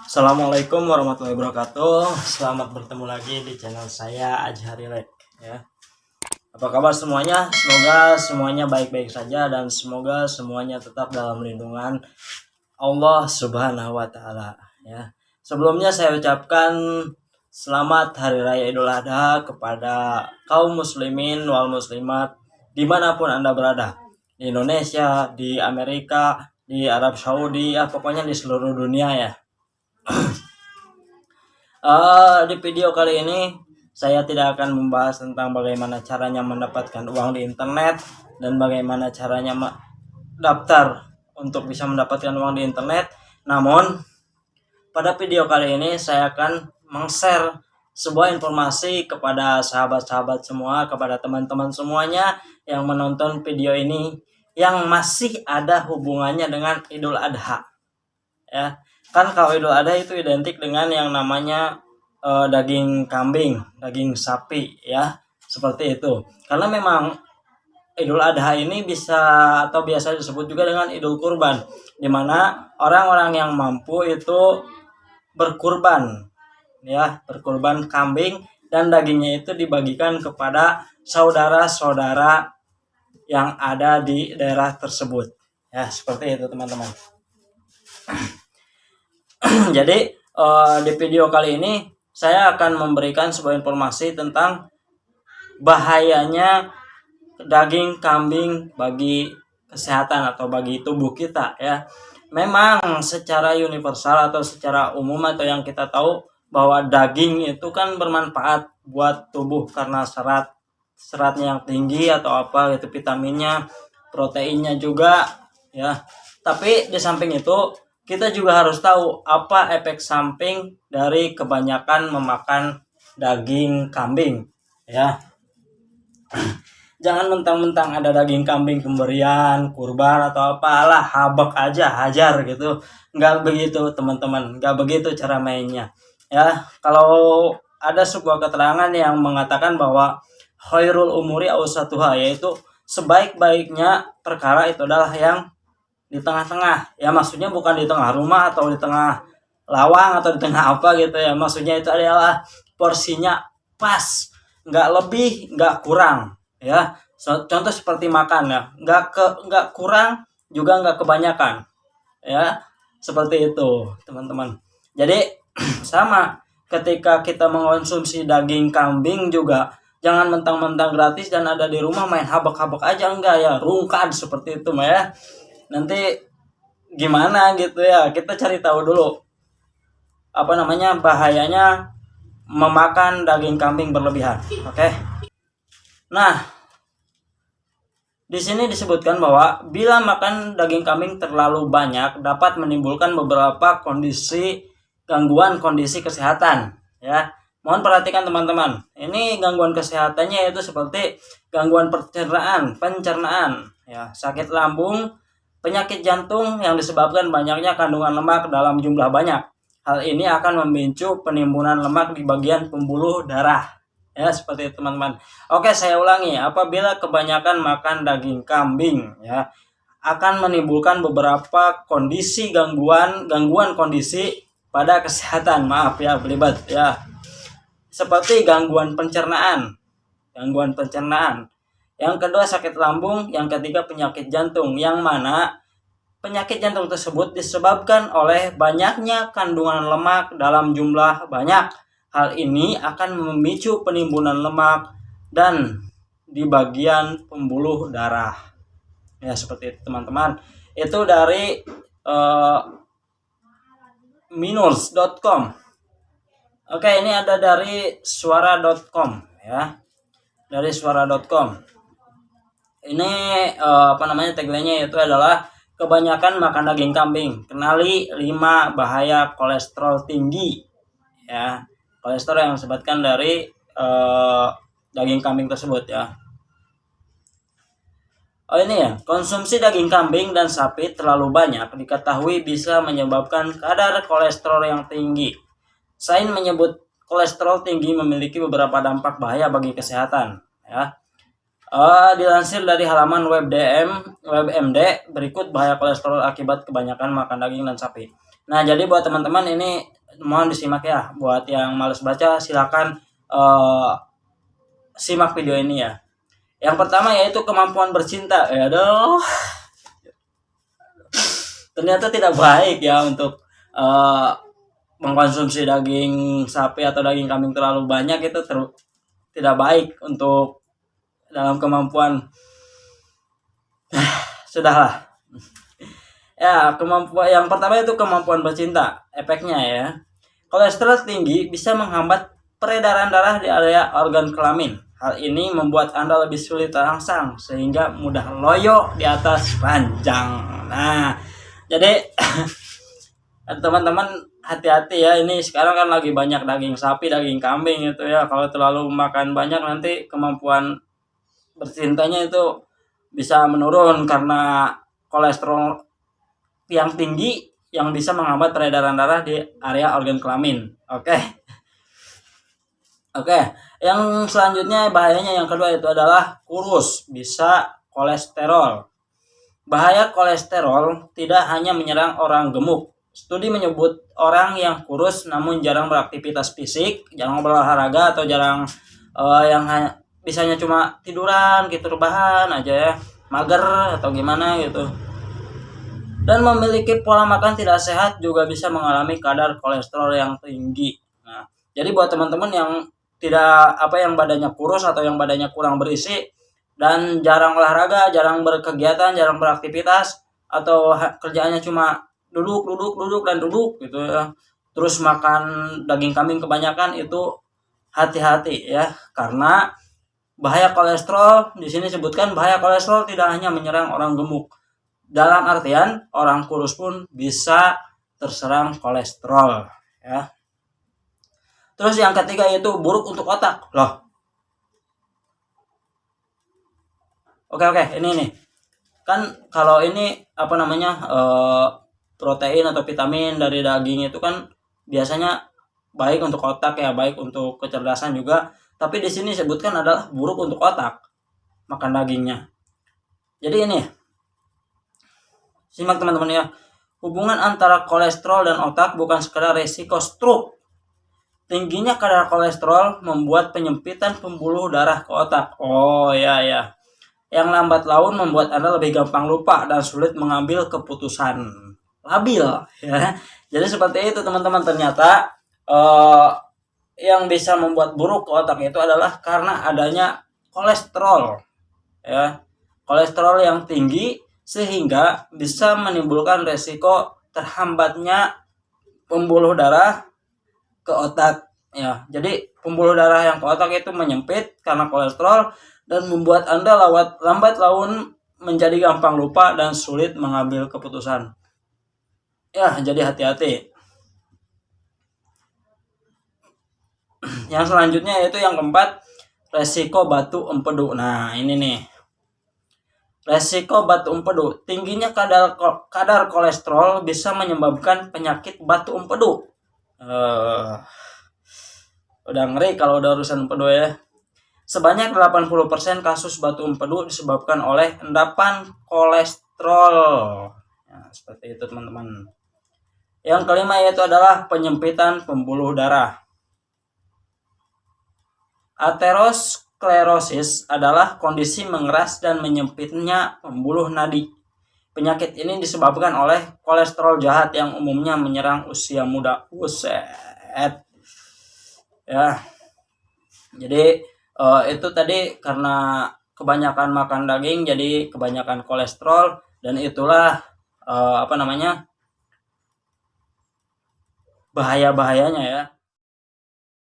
Assalamualaikum warahmatullahi wabarakatuh. Selamat bertemu lagi di channel saya Ajharilek ya. Apa kabar semuanya? Semoga semuanya baik-baik saja dan semoga semuanya tetap dalam lindungan Allah Subhanahu wa taala ya. Sebelumnya saya ucapkan selamat Hari Raya Idul Adha kepada kaum muslimin wal muslimat dimanapun Anda berada. Di Indonesia, di Amerika, di Arab Saudi, ya pokoknya di seluruh dunia ya. Di video kali ini saya tidak akan membahas tentang bagaimana caranya mendapatkan uang di internet dan bagaimana caranya daftar untuk bisa mendapatkan uang di internet. Namun pada video kali ini saya akan meng-share sebuah informasi kepada sahabat-sahabat semua, kepada teman-teman semuanya yang menonton video ini yang masih ada hubungannya dengan Idul Adha. Ya, kan kalau Idul Adha itu identik dengan yang namanya daging kambing, daging sapi ya, seperti itu. Karena memang Idul Adha ini bisa atau biasa disebut juga dengan Idul Kurban, di mana orang-orang yang mampu itu berkurban ya, berkurban kambing dan dagingnya itu dibagikan kepada saudara-saudara yang ada di daerah tersebut. Ya, seperti itu teman-teman. Jadi di video kali ini saya akan memberikan sebuah informasi tentang bahayanya daging kambing bagi kesehatan atau bagi tubuh kita ya. Memang secara universal atau secara umum atau yang kita tahu bahwa daging itu kan bermanfaat buat tubuh karena seratnya yang tinggi atau apa gitu, vitaminnya, proteinnya juga ya. Tapi di samping itu kita juga harus tahu apa efek samping dari kebanyakan memakan daging kambing ya. Jangan mentang-mentang ada daging kambing pemberian, kurban atau apalah, habak aja, hajar gitu. Nggak begitu teman-teman, nggak begitu cara mainnya ya. Kalau ada sebuah keterangan yang mengatakan bahwa khairul umuri awsatuha, yaitu sebaik-baiknya perkara itu adalah yang di tengah-tengah ya, maksudnya bukan di tengah rumah atau di tengah lawang atau di tengah apa gitu ya, maksudnya itu adalah porsinya pas, nggak lebih nggak kurang ya. Contoh seperti makan ya, nggak kurang juga nggak kebanyakan ya, seperti itu teman-teman. Jadi sama ketika kita mengonsumsi daging kambing juga jangan mentang-mentang gratis dan ada di rumah main habak-habak aja, enggak ya, rungkad seperti itu mah ya. Nanti gimana gitu ya, kita cari tahu dulu apa namanya bahayanya memakan daging kambing berlebihan. Oke. Nah, di sini disebutkan bahwa bila makan daging kambing terlalu banyak dapat menimbulkan beberapa gangguan kondisi kesehatan ya. Mohon perhatikan teman-teman. Ini gangguan kesehatannya yaitu seperti gangguan pencernaan ya, sakit lambung, penyakit jantung yang disebabkan banyaknya kandungan lemak dalam jumlah banyak. Hal ini akan memicu penimbunan lemak di bagian pembuluh darah. Ya, seperti itu teman-teman. Oke, saya ulangi. Apabila kebanyakan makan daging kambing ya, akan menimbulkan beberapa gangguan kondisi pada kesehatan. Maaf ya, belibet ya. Seperti gangguan pencernaan. Yang kedua sakit lambung, yang ketiga penyakit jantung, yang mana penyakit jantung tersebut disebabkan oleh banyaknya kandungan lemak dalam jumlah banyak. Hal ini akan memicu penimbunan lemak dan di bagian pembuluh darah. Ya, seperti itu teman-teman. Itu dari minus.com. Oke, ini ada dari suara.com ya. Dari suara.com. Ini tagline-nya itu adalah kebanyakan makan daging kambing. Kenali 5 bahaya kolesterol tinggi. Ya, kolesterol yang disebabkan dari daging kambing tersebut ya. Oh ini ya, konsumsi daging kambing dan sapi terlalu banyak diketahui bisa menyebabkan kadar kolesterol yang tinggi. Sains menyebut kolesterol tinggi memiliki beberapa dampak bahaya bagi kesehatan ya. Dilansir dari halaman WebMD, berikut bahaya kolesterol akibat kebanyakan makan daging dan sapi. Nah, jadi buat teman-teman ini mohon disimak ya. Buat yang males baca silakan eh, simak video ini ya. Yang pertama yaitu kemampuan bercinta. Aduh, ternyata tidak baik ya untuk eh, mengkonsumsi daging sapi atau daging kambing terlalu banyak, itu tidak baik untuk dalam kemampuan. Sudahlah. Ya, kemampuan yang pertama itu kemampuan bercinta. Efeknya ya. Kolesterol tinggi bisa menghambat peredaran darah di area organ kelamin. Hal ini membuat Anda lebih sulit terangsang sehingga mudah loyo di atas ranjang. Nah, jadi teman-teman hati-hati ya, ini sekarang kan lagi banyak daging sapi, daging kambing itu ya. Kalau terlalu makan banyak nanti kemampuan bercintanya itu bisa menurun karena kolesterol yang tinggi yang bisa menghambat peredaran darah di area organ kelamin. Oke. Yang selanjutnya bahayanya yang kedua itu adalah kurus, bisa kolesterol. Bahaya kolesterol tidak hanya menyerang orang gemuk. Studi menyebut orang yang kurus namun jarang beraktivitas fisik, jarang berolahraga atau jarang yang bisanya cuma tiduran gitu, rebahan aja ya, mager atau gimana gitu, dan memiliki pola makan tidak sehat juga bisa mengalami kadar kolesterol yang tinggi. Nah, jadi buat teman-teman yang yang badannya kurus atau yang badannya kurang berisi dan jarang olahraga, jarang berkegiatan, jarang beraktivitas, atau kerjaannya cuma duduk dan duduk gitu ya, terus makan daging kambing kebanyakan, itu hati-hati ya, karena bahaya kolesterol di sini sebutkan bahaya kolesterol tidak hanya menyerang orang gemuk. Dalam artian orang kurus pun bisa terserang kolesterol ya. Terus yang ketiga yaitu buruk untuk otak. Loh. Oke, ini nih. Kan kalau ini protein atau vitamin dari daging itu kan biasanya baik untuk otak ya, baik untuk kecerdasan juga. Tapi di sini sebutkan adalah buruk untuk otak makan dagingnya. Jadi ini, simak teman-teman ya. Hubungan antara kolesterol dan otak bukan sekedar resiko stroke. Tingginya kadar kolesterol membuat penyempitan pembuluh darah ke otak. Oh ya. Yang lambat laun membuat Anda lebih gampang lupa dan sulit mengambil keputusan labil ya. Jadi seperti itu teman-teman, ternyata yang bisa membuat buruk ke otak itu adalah karena adanya kolesterol ya. Kolesterol yang tinggi sehingga bisa menimbulkan resiko terhambatnya pembuluh darah ke otak ya. Jadi pembuluh darah yang ke otak itu menyempit karena kolesterol dan membuat Anda lambat laun menjadi gampang lupa dan sulit mengambil keputusan. Ya, jadi hati-hati. Yang selanjutnya yaitu yang keempat, resiko batu empedu. Nah, ini nih. Resiko batu empedu. Tingginya kadar kolesterol bisa menyebabkan penyakit batu empedu. Udah ngeri kalau udah urusan empedu ya. Sebanyak 80% kasus batu empedu disebabkan oleh endapan kolesterol. Ya, seperti itu teman-teman. Yang kelima yaitu adalah penyempitan pembuluh darah. Aterosklerosis adalah kondisi mengeras dan menyempitnya pembuluh nadi. Penyakit ini disebabkan oleh kolesterol jahat yang umumnya menyerang usia muda. Buset. Ya. Jadi itu tadi karena kebanyakan makan daging jadi kebanyakan kolesterol, dan itulah bahaya-bahayanya ya.